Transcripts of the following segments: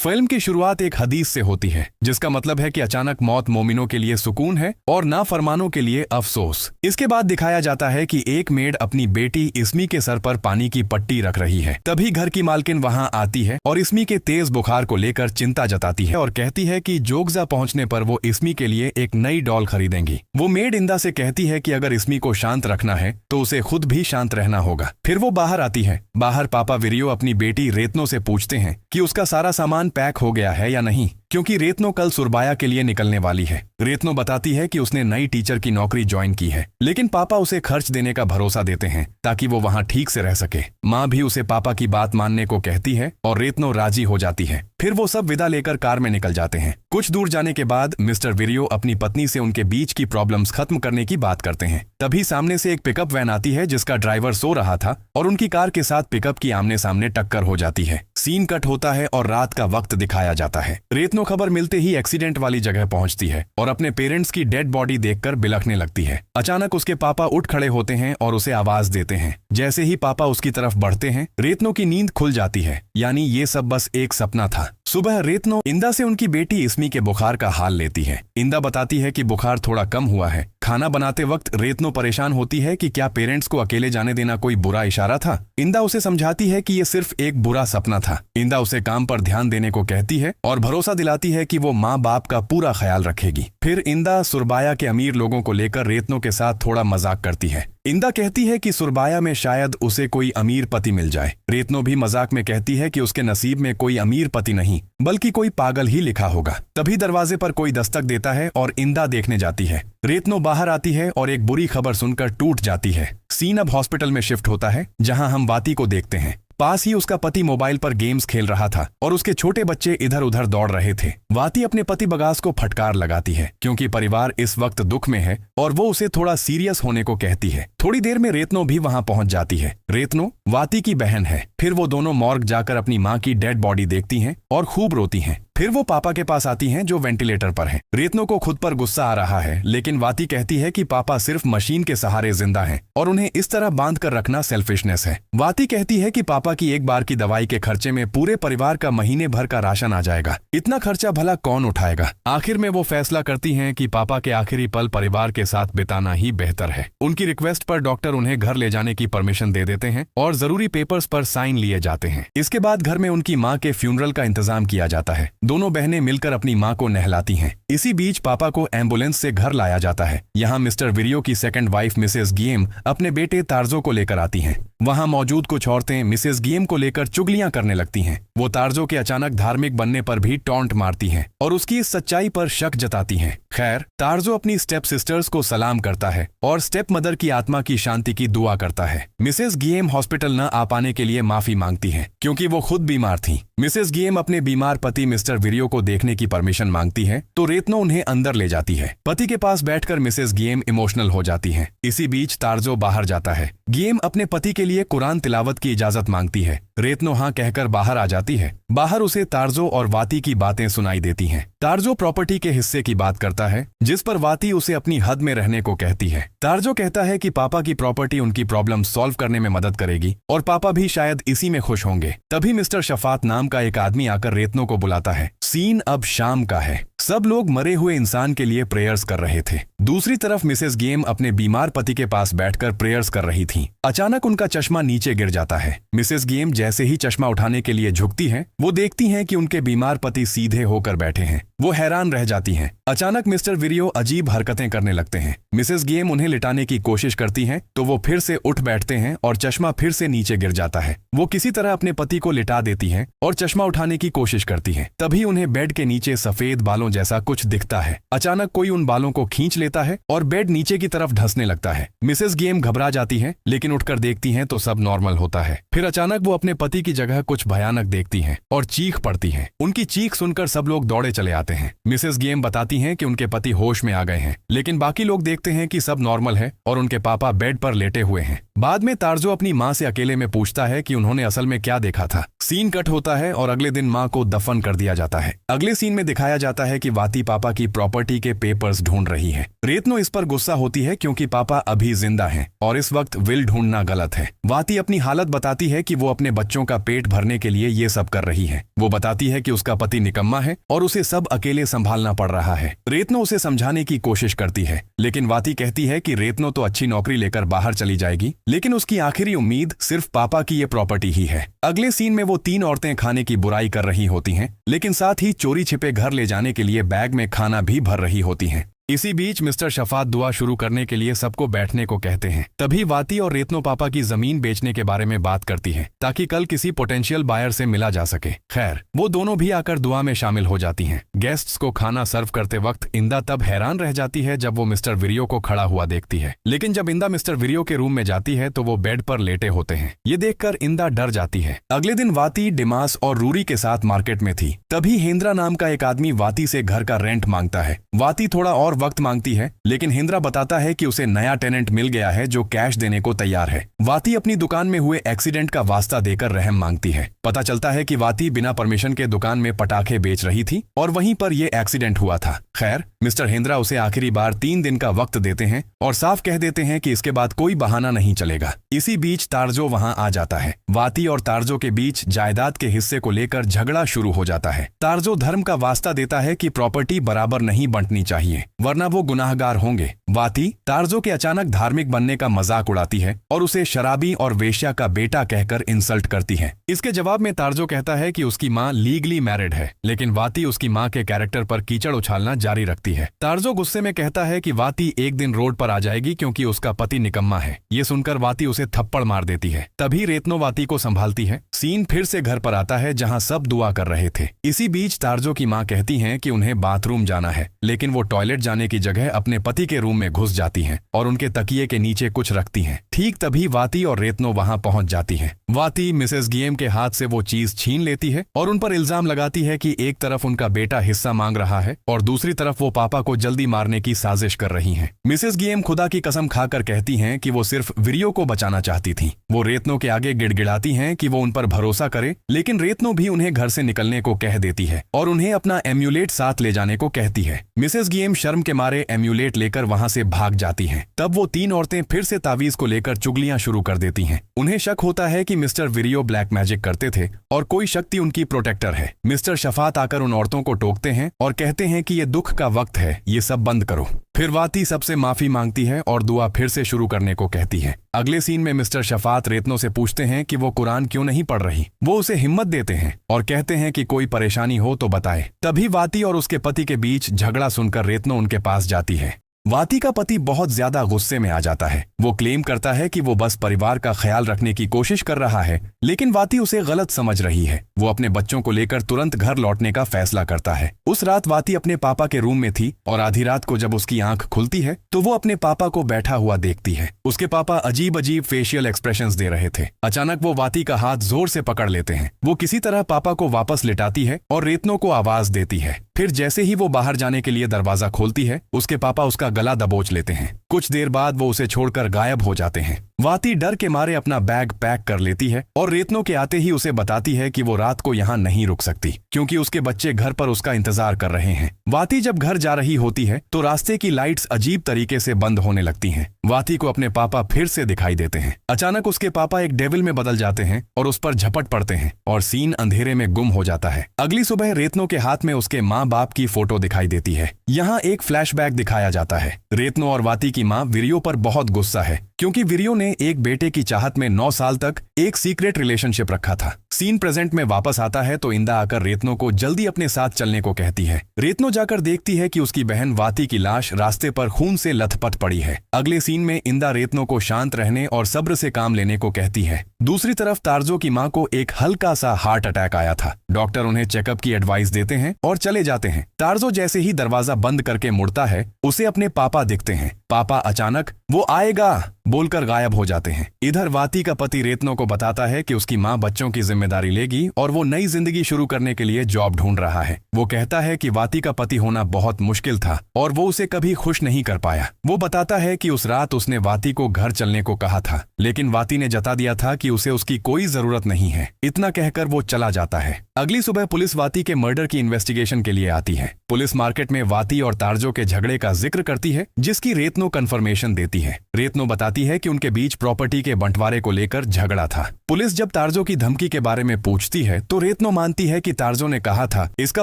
Film की शुरुआत एक हदीस से होती है जिसका मतलब है कि अचानक मौत मोमिनों के लिए सुकून है और नाफरमानों के लिए अफसोस। इसके बाद दिखाया जाता है कि एक मेड अपनी बेटी इस्मी के सर पर पानी की पट्टी रख रही है। तभी घर की मालकिन वहां आती है और इस्मी के तेज बुखार को लेकर चिंता जताती है और कहती है कि जोगजा पहुंचने पर वो इस्मी के लिए एक नई डॉल खरीदेंगी। वो मेड इंदा से कहती है कि अगर इस्मी को शांत रखना है तो उसे खुद भी शांत रहना होगा। फिर वो बाहर आती है। बाहर पापा विरियो अपनी बेटी रेतनो से पूछते हैं कि उसका सारा सामान पैक हो गया है या नहीं, क्योंकि रेतनो कल सुरबाया के लिए निकलने वाली है। रेतनो बताती है कि उसने नई टीचर की नौकरी ज्वाइन की है, लेकिन पापा उसे खर्च देने का भरोसा देते हैं ताकि वो वहां ठीक से रह सके। माँ भी उसे पापा की बात मानने को कहती है और रेतनो राजी हो जाती है। फिर वो सब विदा लेकर कार में निकल जाते हैं। कुछ दूर जाने के बाद मिस्टर विरियो अपनी पत्नी से उनके बीच की प्रॉब्लम्स खत्म करने की बात करते हैं। तभी सामने से एक पिकअप वैन आती है जिसका ड्राइवर सो रहा था और उनकी कार के साथ पिकअप की आमने सामने टक्कर हो जाती है। सीन कट होता है और रात का वक्त दिखाया जाता है। रेतनो खबर मिलते ही एक्सीडेंट वाली जगह पहुंचती है और अपने पेरेंट्स की डेड बॉडी देखकर बिलखने लगती है। अचानक उसके पापा उठ खड़े होते हैं और उसे आवाज देते हैं। जैसे ही पापा उसकी तरफ बढ़ते हैं, रेतनो की नींद खुल जाती है, यानी ये सब बस एक सपना था। सुबह रेतनो इंदा से उनकी बेटी इस्मी के बुखार का हाल लेती है। इंदा बताती है कि बुखार थोड़ा कम हुआ है। खाना बनाते वक्त रेतनो परेशान होती है कि क्या पेरेंट्स को अकेले जाने देना कोई बुरा इशारा था। इंदा उसे समझाती है कि ये सिर्फ एक बुरा सपना था। इंदा उसे काम पर ध्यान देने को कहती है और भरोसा दिलाती है कि वो माँ बाप का पूरा ख्याल रखेगी। फिर इंदा सुरबाया के अमीर लोगों को लेकर रेतनो के साथ थोड़ा मजाक करती है। इंदा कहती है कि सुरबाया में शायद उसे कोई अमीर पति मिल जाए। रेतनो भी मजाक में कहती है कि उसके नसीब में कोई अमीर पति नहीं बल्कि कोई पागल ही लिखा होगा। तभी दरवाजे पर कोई दस्तक देता है और इंदा देखने जाती है। रेतनो बाहर आती है और एक बुरी खबर सुनकर टूट जाती है। सीन अब हॉस्पिटल में शिफ्ट होता है जहां हम वाती को देखते हैं। पास ही उसका पति मोबाइल पर गेम्स खेल रहा था और उसके छोटे बच्चे इधर उधर दौड़ रहे थे। वाती अपने पति बगास को फटकार लगाती है क्योंकि परिवार इस वक्त दुख में है और वो उसे थोड़ा सीरियस होने को कहती है। थोड़ी देर में रेतनो भी वहां पहुंच जाती है। रेतनो वाती की बहन है। फिर वो दोनों मॉर्ग जाकर अपनी माँ की डेड बॉडी देखती हैं और खूब रोती हैं। फिर वो पापा के पास आती हैं जो वेंटिलेटर पर हैं। रेतनो को खुद पर गुस्सा आ रहा है, लेकिन वाती कहती है कि पापा सिर्फ मशीन के सहारे जिंदा हैं और उन्हें इस तरह बांध कर रखना सेल्फिशनेस है। वाती कहती है कि पापा की एक बार की दवाई के खर्चे में पूरे परिवार का महीने भर का राशन आ जाएगा। इतना खर्चा भला कौन उठाएगा। आखिर में वो फैसला करती हैं कि पापा के आखिरी पल परिवार के साथ बिताना ही बेहतर है। उनकी रिक्वेस्ट पर डॉक्टर उन्हें घर ले जाने की परमिशन दे देते हैं और जरूरी पेपर्स पर साइन लिए जाते हैं। इसके बाद घर में उनकी माँ के फ्यूनरल का इंतजाम किया जाता है। दोनों बहनें मिलकर अपनी माँ को नहलाती हैं। इसी बीच पापा को एम्बुलेंस से घर लाया जाता है। यहाँ मिस्टर विरियो की सेकंड वाइफ मिसेस गियम अपने बेटे तार्जो को लेकर आती हैं। वहाँ मौजूद कुछ औरतें मिसेस गियम को लेकर चुगलियां करने लगती हैं। वो तार्जो के अचानक धार्मिक बनने पर भी टॉन्ट मारती हैं और उसकी इस सच्चाई पर शक जताती हैं। खैर, तार्जो अपनी स्टेप सिस्टर्स को सलाम करता है और स्टेप मदर की आत्मा की शांति की दुआ करता है। मिसेस गियम हॉस्पिटल न आ पाने के लिए माफी मांगती हैं क्योंकि वो खुद बीमार थी। मिसेस गियम अपने बीमार पति मिस्टर विरियो को देखने की परमिशन मांगती है तो रेतनो उन्हें अंदर ले जाती है। पति के पास बैठकर मिसेस गियम इमोशनल हो जाती हैं। इसी बीच तार्जो बाहर जाता है। गियम अपने पति के लिए कुरान तिलावत की इजाजत मांगती है। रेतनो हाँ कहकर बाहर आ जाती है। बाहर उसे तार्जो और वाती की बातें सुनाई देती हैं। तार्जो प्रॉपर्टी के हिस्से की बात करता है जिस पर वाती उसे अपनी हद में रहने को कहती है। तार्जो कहता है कि पापा की प्रॉपर्टी उनकी प्रॉब्लम सॉल्व करने में मदद करेगी और पापा भी शायद इसी में खुश होंगे। तभी मिस्टर शफात नाम का एक आदमी आकर रेतनो को बुलाता है। सीन अब शाम का है। सब लोग मरे हुए इंसान के लिए प्रेयर्स कर रहे थे। दूसरी तरफ मिसेस गेम अपने बीमार पति के पास बैठकर प्रेयर्स कर रही थीं। अचानक उनका चश्मा नीचे गिर जाता है। मिसेस गेम जैसे ही चश्मा उठाने के लिए झुकती हैं, वो देखती हैं कि उनके बीमार पति सीधे होकर बैठे हैं। वो हैरान रह जाती हैं। अचानक मिस्टर विरियो अजीब हरकतें करने लगते हैं। मिसेस गेम उन्हें लिटाने की कोशिश करती हैं तो वो फिर से उठ बैठते हैं और चश्मा फिर से नीचे गिर जाता है। वो किसी तरह अपने पति को लिटा देती हैं और चश्मा उठाने की कोशिश करती हैं। तभी उन्हें बेड के नीचे सफेद बालों जैसा कुछ दिखता है। अचानक कोई उन बालों को खींच लेता है और बेड नीचे की तरफ धंसने लगता है। मिसेस गेम घबरा जाती हैं, लेकिन उठकर देखती हैं तो सब नॉर्मल होता है। फिर अचानक वो अपने पति की जगह कुछ भयानक देखती हैं और चीख पड़ती हैं। उनकी चीख सुनकर सब लोग दौड़े चले आते हैं। मिसेस गेम बताती हैं कि उनके पति होश में आ गए हैं, लेकिन बाकी लोग देखते हैं कि सब नॉर्मल है और उनके पापा बेड पर लेटे हुए हैं। बाद में तार्जो अपनी माँ से अकेले में पूछता है कि उन्होंने असल में क्या देखा था। सीन कट होता है और अगले दिन माँ को दफन कर दिया जाता है। अगले सीन में दिखाया जाता है कि वाती पापा की प्रॉपर्टी के पेपर्स ढूंढ रही है। रेतनो इस पर गुस्सा होती है क्योंकि पापा अभी जिंदा हैं और इस वक्त विल ढूंढना गलत है। वाती अपनी हालत बताती है कि वो अपने बच्चों का पेट भरने के लिए ये सब कर रही है। वो बताती है कि उसका पति निकम्मा है और उसे सब अकेले संभालना पड़ रहा है। रेतनो उसे समझाने की कोशिश करती है, लेकिन वाती कहती है कि रेतनो तो अच्छी नौकरी लेकर बाहर चली जाएगी, लेकिन उसकी आखिरी उम्मीद सिर्फ पापा की ये प्रॉपर्टी ही है। अगले सीन में वो 3 औरतें खाने की बुराई कर रही होती हैं, लेकिन साथ ही चोरी छिपे घर ले जाने के लिए बैग में खाना भी भर रही होती हैं। इसी बीच मिस्टर शफात दुआ शुरू करने के लिए सबको बैठने को कहते हैं। तभी वाती और रेतनो पापा की जमीन बेचने के बारे में बात करती हैं ताकि कल किसी पोटेंशियल बायर से मिला जा सके। खैर, वो दोनों भी आकर दुआ में शामिल हो जाती हैं। गेस्ट्स को खाना सर्व करते वक्त इंदा तब हैरान रह जाती है जब वो मिस्टर विरियो को खड़ा हुआ देखती है, लेकिन जब इंदा मिस्टर विरियो के रूम में जाती है तो वो बेड पर लेटे होते हैं। ये देखकर इंदा डर जाती है। अगले दिन वाती, डिमास और रूरी के साथ मार्केट में थी। तभी हेंद्रा नाम का एक आदमी वाती से घर का रेंट मांगता है। वाती थोड़ा और वक्त मांगती है, लेकिन हिंद्रा बताता है कि उसे नया टेनेंट मिल गया है जो कैश देने को तैयार है। वाती अपनी दुकान में हुए एक्सीडेंट का वास्ता देकर रहम मांगती है। पता चलता है कि वाती बिना परमिशन के दुकान में पटाखे बेच रही थी और वहीं पर यह एक्सीडेंट हुआ था। खैर, मिस्टर हिंद्रा उसे आखिरी बार 3 दिन का वक्त देते हैं और साफ कह देते हैं कि इसके बाद कोई बहाना नहीं चलेगा। इसी बीच तार्जो वहां आ जाता है। वाती और तार्जो के बीच जायदाद के हिस्से को लेकर झगड़ा शुरू हो जाता है। तार्जो धर्म का वास्ता देता है कि प्रॉपर्टी बराबर नहीं बंटनी चाहिए, वरना वो गुनाहगार होंगे। वाती तार्जो के अचानक धार्मिक बनने का मजाक उड़ाती है और उसे शराबी और वेश्या का बेटा कहकर इंसल्ट करती है। इसके जवाब में तार्जो कहता है कि उसकी माँ लीगली मैरिड है, लेकिन वाती उसकी माँ के कैरेक्टर पर कीचड़ उछालना जारी रखती है। तार्जो गुस्से में कहता है कि वाती एक दिन रोड पर आ जाएगी क्योंकि उसका पति निकम्मा है। ये सुनकर वाती उसे थप्पड़ मार देती है। तभी रेतनो वाती को संभालती है। सीन फिर से घर पर आता है जहाँ सब दुआ कर रहे थे। इसी बीच तार्जो की माँ कहती है कि उन्हें बाथरूम जाना है, लेकिन वो टॉयलेट जाने की जगह अपने पति के रूम में घुस जाती हैं और उनके तकिए के नीचे कुछ रखती हैं। ठीक तभी वाती और रेतनो वहां पहुंच जाती हैं। वाती मिसेस गियम के हाथ से वो चीज छीन लेती है और उन पर इल्जाम लगाती है कि एक तरफ उनका बेटा हिस्सा मांग रहा है और दूसरी तरफ वो पापा को जल्दी मारने की साजिश कर रही हैं। मिसेस गियम खुदा की कसम खाकर कहती हैं कि वो सिर्फ विरियो को बचाना चाहती थी। वो रेतनो के आगे गिड़गिड़ाती हैं कि वो उन पर भरोसा करे, लेकिन रेतनो भी उन्हें घर से निकलने को कह देती है और उन्हें अपना एम्यूलेट साथ ले जाने को कहती है। मिसेस गियम शर्म के मारे एम्यूलेट लेकर वहां से भाग जाती हैं। तब वो 3 औरतें फिर से तावीज को लेकर चुगलियां शुरू कर देती हैं। उन्हें शक होता है कि मिस्टर विरियो ब्लैक मैजिक करते थे और कोई शक्ति उनकी प्रोटेक्टर है। मिस्टर शफात आकर उन औरतों को टोकते हैं और कहते हैं कि ये दुख का वक्त है, ये सब बंद करो। फिर वाती सबसे माफी मांगती है और दुआ फिर से शुरू करने को कहती है। अगले सीन में मिस्टर शफात रेतनो से पूछते हैं कि वो कुरान क्यों नहीं पढ़ रही। वो उसे हिम्मत देते हैं और कहते हैं कि कोई परेशानी हो तो बताए। तभी वाती और उसके पति के बीच झगड़ा सुनकर रेतनो उनके पास जाती है। वाती का पति बहुत ज्यादा गुस्से में आ जाता है। वो क्लेम करता है कि वो बस परिवार का ख्याल रखने की कोशिश कर रहा है, लेकिन वाती उसे गलत समझ रही है। वो अपने बच्चों को लेकर तुरंत घर लौटने का फैसला करता है। उस रात वाती अपने पापा के रूम में थी और आधी रात को जब उसकी आंख खुलती है तो वो अपने पापा को बैठा हुआ देखती है। उसके पापा अजीब अजीब फेशियल एक्सप्रेशंस दे रहे थे। अचानक वो वाती का हाथ जोर से पकड़ लेते हैं। वो किसी तरह पापा को वापस लिटाती है और रेतनो को आवाज देती है। फिर जैसे ही वो बाहर जाने के लिए दरवाजा खोलती है, उसके पापा उसका गला दबोच लेते हैं। कुछ देर बाद वो उसे छोड़कर गायब हो जाते हैं। वाती डर के मारे अपना बैग पैक कर लेती है और रेतनो के आते ही उसे बताती है कि वो रात को यहाँ नहीं रुक सकती क्योंकि उसके बच्चे घर पर उसका इंतजार कर रहे हैं। वाती जब घर जा रही होती है तो रास्ते की लाइट्स अजीब तरीके से बंद होने लगती हैं। वाती को अपने पापा फिर से दिखाई देते हैं। अचानक उसके पापा एक डेविल में बदल जाते हैं और उस पर झपट पड़ते हैं और सीन अंधेरे में गुम हो जाता है। अगली सुबह रेतनो के हाथ में उसके माँ बाप की फोटो दिखाई देती है। यहाँ एक फ्लैशबैक दिखाया जाता है। रेतनो और वाती की माँ विरियो पर बहुत गुस्सा है क्योंकि विरियो ने एक बेटे की चाहत में 9 साल तक एक सीक्रेट रिलेशनशिप रखा था। सीन प्रेजेंट में वापस आता है तो इंदा आकर रेतनो को जल्दी अपने साथ चलने को कहती है। रेतनो जाकर देखती है कि उसकी बहन वाती की लाश रास्ते पर खून से लथपथ पड़ी है। अगले सीन में इंदा रेतनो को शांत रहने और सब्र से काम लेने को कहती है। दूसरी तरफ तार्जो की माँ को एक हल्का सा हार्ट अटैक आया था। डॉक्टर उन्हें चेकअप की एडवाइस देते हैं और चले जाते हैं। तार्जो जैसे ही दरवाजा बंद करके मुड़ता है, उसे अपने पापा दिखते हैं। पापा अचानक वो आएगा बोलकर गायब हो जाते हैं। इधर वाती का पति रेतनो को बताता है कि उसकी माँ बच्चों की जिम्मेदारी लेगी और वो नई जिंदगी शुरू करने के लिए जॉब ढूंढ रहा है। वो कहता है कि वाती का पति होना बहुत मुश्किल था और वो उसे कभी खुश नहीं कर पाया। वो बताता है कि उस रात उसने वाती को घर चलने को कहा था, लेकिन वाती ने जता दिया था कि उसे उसकी कोई जरूरत नहीं है। इतना कहकर वो चला जाता है। अगली सुबह पुलिस वाती के मर्डर की इन्वेस्टिगेशन के लिए आती है। पुलिस मार्केट में वाती और तारजो के झगड़े का जिक्र करती है, जिसकी रेतनो कंफर्मेशन देती है। रेतनो बताती है कि उनके बीच प्रॉपर्टी के बंटवारे को लेकर झगड़ा था। पुलिस जब तारजो की धमकी के बारे में पूछती है तो रेतनो मानती है कि तारजो ने कहा था इसका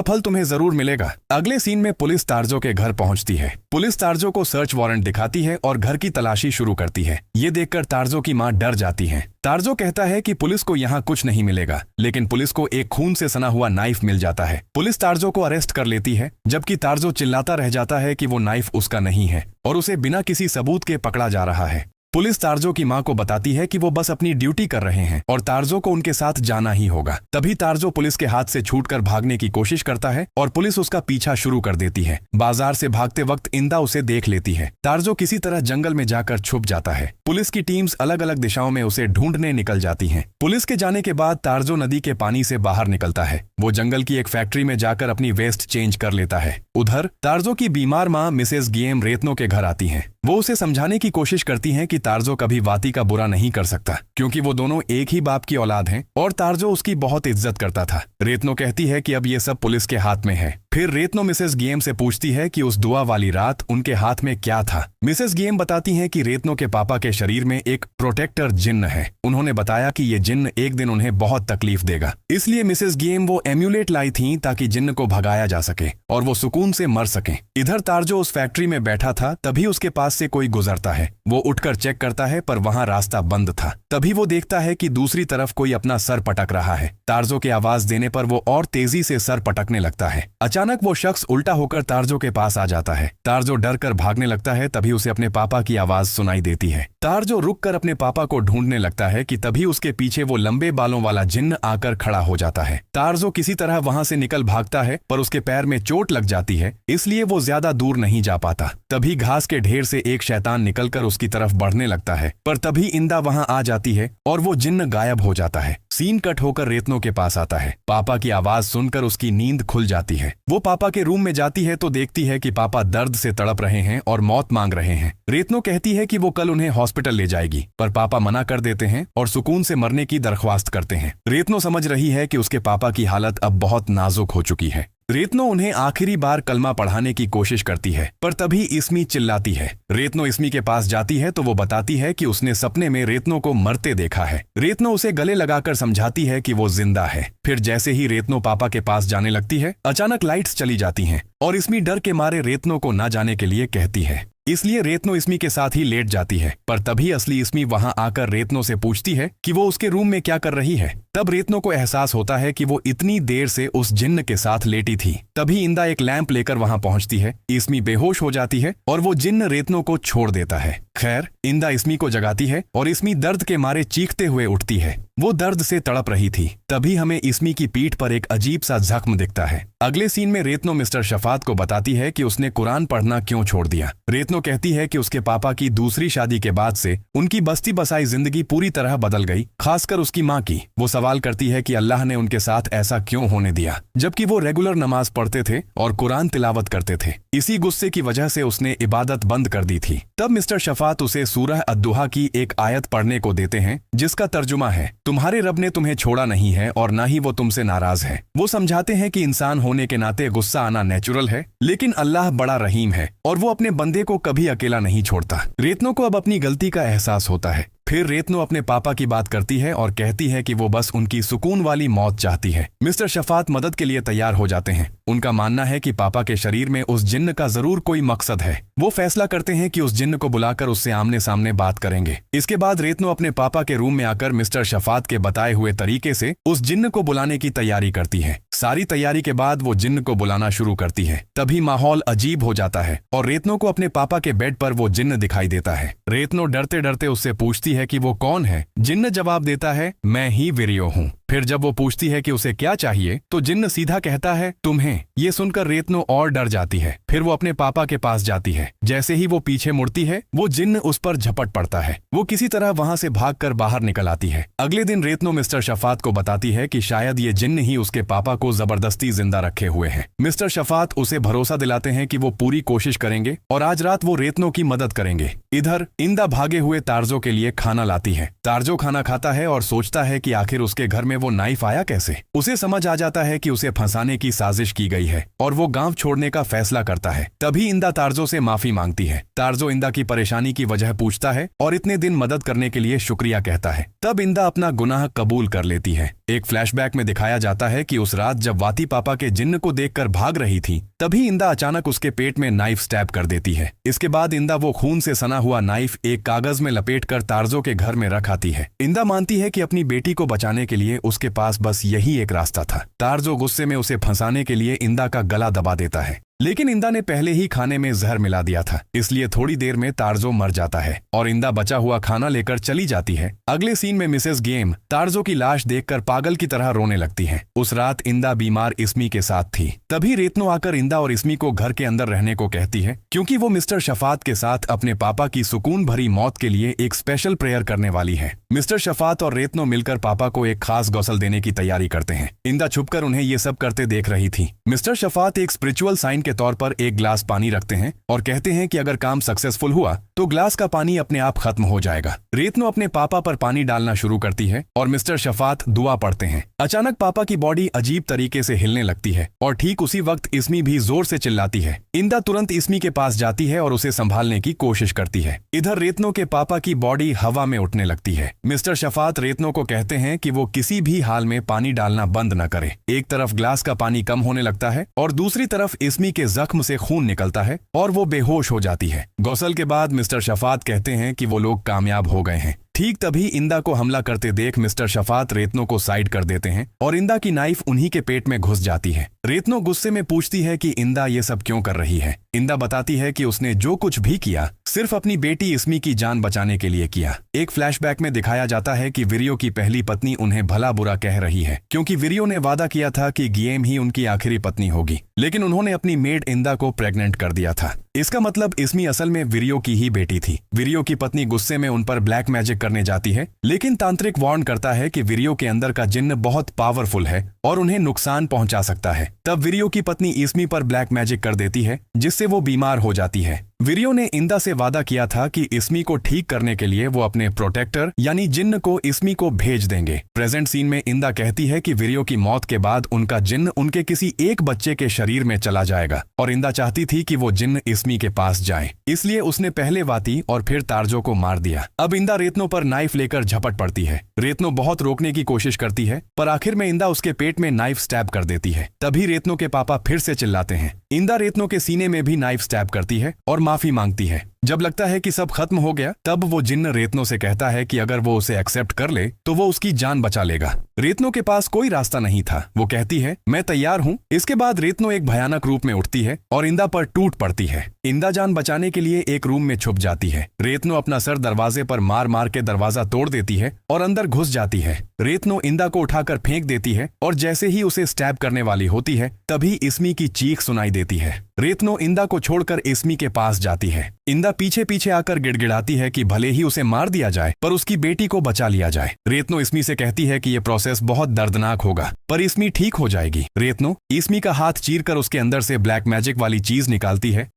फल तुम्हें जरूर मिलेगा। अगले सीन में पुलिस तारजो के घर पहुंचती है। पुलिस तारजो को सर्च वारंट दिखाती है और घर की तलाशी शुरू करती है। ये देखकर तारजो की मां डर जाती है। तारजो कहता है कि पुलिस को यहाँ कुछ नहीं मिलेगा, लेकिन पुलिस को एक खून से सना हुआ नाइफ मिल जाता है। पुलिस तारजो को अरेस्ट कर लेती है, जबकि तारजो चिल्लाता रह जाता है कि वो नाइफ उसका नहीं है और उसे बिना किसी सबूत के पकड़ा जा रहा है। पुलिस तारजो की मां को बताती है कि वो बस अपनी ड्यूटी कर रहे हैं और तारजो को उनके साथ जाना ही होगा। तभी तारजो पुलिस के हाथ से छूटकर भागने की कोशिश करता है और पुलिस उसका पीछा शुरू कर देती है। बाजार से भागते वक्त इंदा उसे देख लेती है। तारजो किसी तरह जंगल में जाकर छुप जाता है। पुलिस की टीम्स अलग अलग दिशाओं में उसे ढूंढने निकल जाती हैं। पुलिस के जाने के बाद तारजो नदी के पानी से बाहर निकलता है। वो जंगल की एक फैक्ट्री में जाकर अपनी वेस्ट चेंज कर लेता है। उधर तारजो की बीमार माँ मिसेस गियेम रेतनो के घर आती हैं। वो उसे समझाने की कोशिश करती हैं कि तारजो कभी वाती का बुरा नहीं कर सकता, क्योंकि वो दोनों एक ही बाप की औलाद हैं और तारजो उसकी बहुत इज्जत करता था। रेतनो कहती है कि अब ये सब पुलिस के हाथ में है। फिर रेतनो मिसेस गियेम से पूछती है कि उस दुआ वाली रात उनके हाथ में क्या था। मिसेस गियेम बताती हैं कि रेतनो के पापा के शरीर में एक प्रोटेक्टर जिन्न है। उन्होंने बताया कि ये जिन्न एक दिन उन्हें बहुत तकलीफ देगा, इसलिए मिसेस गियेम वो एम्यूलेट लाई थी ताकि जिन्न को भगाया जा सके और वो सुकून से मर सके। इधर तारजो उस फैक्ट्री में बैठा था, तभी उसके पास से कोई गुजरता है। वो उठकर चेक करता है पर वहां रास्ता बंद था। तभी वो देखता है कि दूसरी तरफ कोई अपना सर पटक रहा है। तारजो के आवाज देने पर वो और तेजी से सर पटकने लगता है। अचानक वो शख्स उल्टा होकर तारजो के पास आ जाता है। तारजो डर कर भागने लगता है, तभी उसे अपने पापा की आवाज सुनाई देती है। तारजो रुककर अपने पापा को ढूंढने लगता है कि तभी उसके पीछे वो लंबे बालों वाला जिन्न आकर खड़ा हो जाता है। तारजो किसी तरह वहां से निकल भागता है, पर उसके पैर में चोट लग जाती है, इसलिए वो ज्यादा दूर नहीं जा पाता। तभी घास के ढेर से एक शैतान निकलकर उसकी तरफ बढ़ने लगता है, पर तभी इंदा वहां आ जाती है और वो जिन्न गायब हो जाता है। सीन कट होकर रेतनो के पास आता है। पापा की आवाज सुनकर उसकी नींद खुल जाती है। वो पापा के रूम में जाती है तो देखती है कि पापा दर्द से तड़प रहे हैं और मौत मांग रहे हैं। रेतनो कहती है कि वो कल उन्हें हॉस्पिटल ले जाएगी, पर पापा मना कर देते हैं और सुकून से मरने की दरख्वास्त करते हैं। रेतनो समझ रही है कि उसके पापा की हालत अब बहुत नाजुक हो चुकी है। रेतनो उन्हें आखिरी बार कलमा पढ़ाने की कोशिश करती है, पर तभी इस्मी चिल्लाती है। रेतनो इस्मी के पास जाती है तो वो बताती है कि उसने सपने में रेतनो को मरते देखा है। रेतनो उसे गले लगाकर समझाती है कि वो जिंदा है। फिर जैसे ही रेतनो पापा के पास जाने लगती है, अचानक लाइट्स चली जाती हैं और इस्मी डर के मारे रेतनो को ना जाने के लिए कहती है। इसलिए रेतनो इस्मी के साथ ही लेट जाती है, पर तभी असली इस्मी वहां आकर रेतनो से पूछती है कि वो उसके रूम में क्या कर रही है। तब रेतनो को एहसास होता है कि वो इतनी देर से उस जिन्न के साथ लेटी थी। तभी इंदा एक लैंप लेकर वहां पहुंचती है। इस्मी बेहोश हो जाती है और वो जिन्न रेतनो को छोड़ देता है। खैर, इंदा इस्मी को जगाती है और इस्मी दर्द के मारे चीखते हुए उठती है। वो दर्द से तड़प रही थी। तभी हमें इस्मी की पीठ पर एक अजीब सा जख्म दिखता है। अगले सीन में रेतनो मिस्टर शफात को बताती है कि उसने कुरान पढ़ना क्यों छोड़ दिया। रेतनो कहती है कि उसके पापा की दूसरी शादी के बाद से उनकी बस्ती बसाई जिंदगी पूरी तरह बदल गई, खासकर उसकी माँ की। वो सवाल करती है कि अल्लाह ने उनके साथ ऐसा क्यों होने दिया, जबकि वो रेगुलर नमाज पढ़ते थे और कुरान तिलावत करते थे। इसी गुस्से की वजह से उसने इबादत बंद कर दी थी। तब मिस्टर शफात उसे सूरह अद्दुहा की एक आयत पढ़ने को देते हैं, जिसका तर्जुमा है, तुम्हारे रब ने तुम्हें छोड़ा नहीं है और ना ही वो तुमसे नाराज है। वो समझाते हैं कि इंसान होने के नाते गुस्सा आना नेचुरल है, लेकिन अल्लाह बड़ा रहीम है और वो अपने बंदे को कभी अकेला नहीं छोड़ता। रेतनो को अब अपनी गलती का एहसास होता है। फिर रेतनो अपने पापा की बात करती है और कहती है कि वो बस उनकी सुकून वाली मौत चाहती है। मिस्टर शफात मदद के लिए तैयार हो जाते हैं। उनका मानना है कि पापा के शरीर में उस जिन्न का जरूर कोई मकसद है। वो फैसला करते हैं कि उस जिन्न को बुलाकर उससे आमने सामने बात करेंगे। इसके बाद रेतनो अपने पापा के रूम में आकर मिस्टर शफात के बताए हुए तरीके से उस जिन्न को बुलाने की तैयारी करती है। सारी तैयारी के बाद वो जिन्न को बुलाना शुरू करती है। तभी माहौल अजीब हो जाता है और रेतनो को अपने पापा के बेड पर वो जिन्न दिखाई देता है। रेतनो डरते डरते उससे पूछती है कि वो कौन है। जिन्न जवाब देता है, मैं ही वीरियो हूँ। फिर जब वो पूछती है कि उसे क्या चाहिए तो जिन्न सीधा कहता है तुम्हें। ये सुनकर रेतनो और डर जाती है। फिर वो अपने पापा के पास जाती है। जैसे ही वो पीछे मुड़ती है वो जिन्न उस पर झपट पड़ता है। वो किसी तरह वहां से भागकर बाहर निकल आती है। अगले दिन रेतनो मिस्टर शफात को बताती है कि शायद ये जिन्न ही उसके पापा को जबरदस्ती जिंदा रखे हुए हैं। मिस्टर शफात उसे भरोसा दिलाते हैं कि वो पूरी कोशिश करेंगे और आज रात वो रेतनो की मदद करेंगे। इधर इंदा भागे हुए तारजो के लिए खाना लाती है। तारजो खाना खाता है और सोचता है कि आखिर उसके घर में वो नाइफ आया कैसे। उसे समझ आ जाता है कि उसे फंसाने की साजिश की गई है और वो गांव छोड़ने का फैसला करता है। तभी इंदा तारजो से माफी मांगती है। तारजो इंदा की परेशानी की वजह पूछता है और इतने दिन मदद करने के लिए शुक्रिया कहता है। तब इंदा अपना गुनाह कबूल कर लेती है। एक फ्लैशबैक में दिखाया जाता है कि उस रात जब वाती पापा के जिन्न को देखकर भाग रही थी तभी इंदा अचानक उसके पेट में नाइफ स्टैब कर देती है। इसके बाद इंदा वो खून से सना हुआ नाइफ एक कागज में लपेटकर तारजो के घर में रख आती है। इंदा मानती है कि अपनी बेटी को बचाने के लिए उसके पास बस यही एक रास्ता था। तारजो गुस्से में उसे फंसाने के लिए इंदा का गला दबा देता है, लेकिन इंदा ने पहले ही खाने में जहर मिला दिया था, इसलिए थोड़ी देर में तारजो मर जाता है और इंदा बचा हुआ खाना लेकर चली जाती है। अगले सीन में मिसेस गेम तारजो की लाश देखकर पागल की तरह रोने लगती है। उस रात इंदा बीमार इस्मी के साथ थी। तभी रेतनो आकर इंदा और इस्मी को घर के अंदर रहने को कहती है क्योंकि वो मिस्टर शफात के साथ अपने पापा की सुकून भरी मौत के लिए एक स्पेशल प्रेयर करने वाली है। मिस्टर शफात और रेतनो मिलकर पापा को एक खास गौसल देने की तैयारी करते हैं। इंदा छुपकर उन्हें ये सब करते देख रही थी। मिस्टर शफात एक स्पिरिचुअल साइन के तौर पर एक ग्लास पानी रखते हैं और कहते हैं कि अगर काम सक्सेसफुल हुआ तो ग्लास का पानी अपने आप खत्म हो जाएगा। रेतनो अपने पापा पर पानी डालना शुरू करती है और मिस्टर शफात दुआ पढ़ते हैं। अचानक पापा की बॉडी अजीब तरीके से हिलने लगती है और ठीक उसी वक्त इस्मी भी जोर से चिल्लाती है। इंदा तुरंत इस्मी के पास जाती है और उसे संभालने की कोशिश करती है। इधर रेतनो के पापा की बॉडी हवा में उठने लगती है। मिस्टर शफात रेतनो को कहते हैं कि वो किसी भी हाल में पानी डालना बंद न करे। एक तरफ ग्लास का पानी कम होने लगता है और दूसरी तरफ इस्मी के जख्म से खून निकलता है और वो बेहोश हो जाती है। गौसल के बाद मिस्टर शफात कहते हैं कि वो लोग कामयाब हो गए हैं। ठीक तभी इंदा को हमला करते देख मिस्टर शफात रेतनो को साइड कर देते हैं और इंदा की नाइफ उन्हीं के पेट में घुस जाती है। रेतनो गुस्से में पूछती है कि इंदा ये सब क्यों कर रही है। इंदा बताती है कि उसने जो कुछ भी किया सिर्फ अपनी बेटी इस्मी की जान बचाने के लिए किया। एक फ्लैशबैक में दिखाया जाता है कि विरियो की पहली पत्नी उन्हें भला बुरा कह रही है क्योंकि विरियो ने वादा किया था कि गिएम ही उनकी आखिरी पत्नी होगी, लेकिन उन्होंने अपनी मेड इंदा को प्रेग्नेंट कर दिया था। इसका मतलब इस्मी असल में विरियो की ही बेटी थी। विरियो की पत्नी गुस्से में उन पर ब्लैक मैजिक करने जाती है, लेकिन तांत्रिक वार्न करता है कि विरियो के अंदर का जिन्न बहुत पावरफुल है और उन्हें नुकसान पहुंचा सकता है। तब विरियो की पत्नी इस्मी पर ब्लैक मैजिक कर देती है जिससे वो बीमार हो जाती है। विरियो ने इंदा से वादा किया था कि इस्मी को ठीक करने के लिए वो अपने प्रोटेक्टर यानी जिन्न को इस्मी को भेज देंगे। प्रेजेंट सीन में इंदा कहती है कि विरियो की मौत के बाद उनका जिन्न उनके किसी एक बच्चे के शरीर में चला जाएगा और इंदा चाहती थी कि वो जिन्न इस्मी के पास जाए, इसलिए उसने पहले वाती और फिर तारजो को मार दिया। अब इंदा रेतनो पर नाइफ लेकर झपट पड़ती है। रेतनो बहुत रोकने की कोशिश करती है पर आखिर में इंदा उसके पेट में नाइफ स्टैब कर देती है। तभी रेतनो के पापा फिर से चिल्लाते हैं। इंदा रेतनो के सीने में भी नाइफ स्टैब करती है और माफी मांगती है। जब लगता है कि सब खत्म हो गया तब वो जिन्न रेतनो से कहता है कि अगर वो उसे एक्सेप्ट कर ले तो वो उसकी जान बचा लेगा। रेतनो के पास कोई रास्ता नहीं था। वो कहती है मैं तैयार हूँ। इसके बाद रेतनो एक भयानक रूप में उठती है और इंदा पर टूट पड़ती है। इंदा जान बचाने के लिए एक रूम में छुप जाती है। रेतनो अपना सर दरवाजे पर मार मार के दरवाजा तोड़ देती है और अंदर घुस जाती है। रेतनो इंदा को उठाकर फेंक देती है और जैसे ही उसे स्टैब करने वाली होती है तभी इस्मी की चीख सुनाई देती है। रेतनो इंदा को छोड़कर इस्मी के पास जाती है। इंदा पीछे पीछे आकर गिड़गिड़ाती है कि भले ही उसे मार दिया जाए पर उसकी बेटी को बचा लिया जाए। रेतनो इस्मी से कहती है कि यह प्रोसेस बहुत दर्दनाक होगा पर इस्मी ठीक हो जाएगी। रेतनो इस्मी का हाथ चीरकर उसके अंदर से ब्लैक मैजिक वाली चीज निकालती है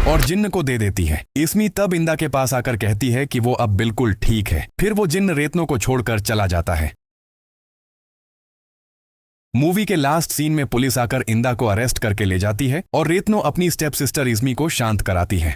और जिन्न को दे देती है। इस्मी तब इंदा के पास आकर कहती है कि वो अब बिल्कुल ठीक है। फिर वो जिन्न रेतनो को छोड़कर चला जाता है। मूवी के लास्ट सीन में पुलिस आकर इंदा को अरेस्ट करके ले जाती है और रेतनो अपनी स्टेप सिस्टर इस्मी को शांत कराती है।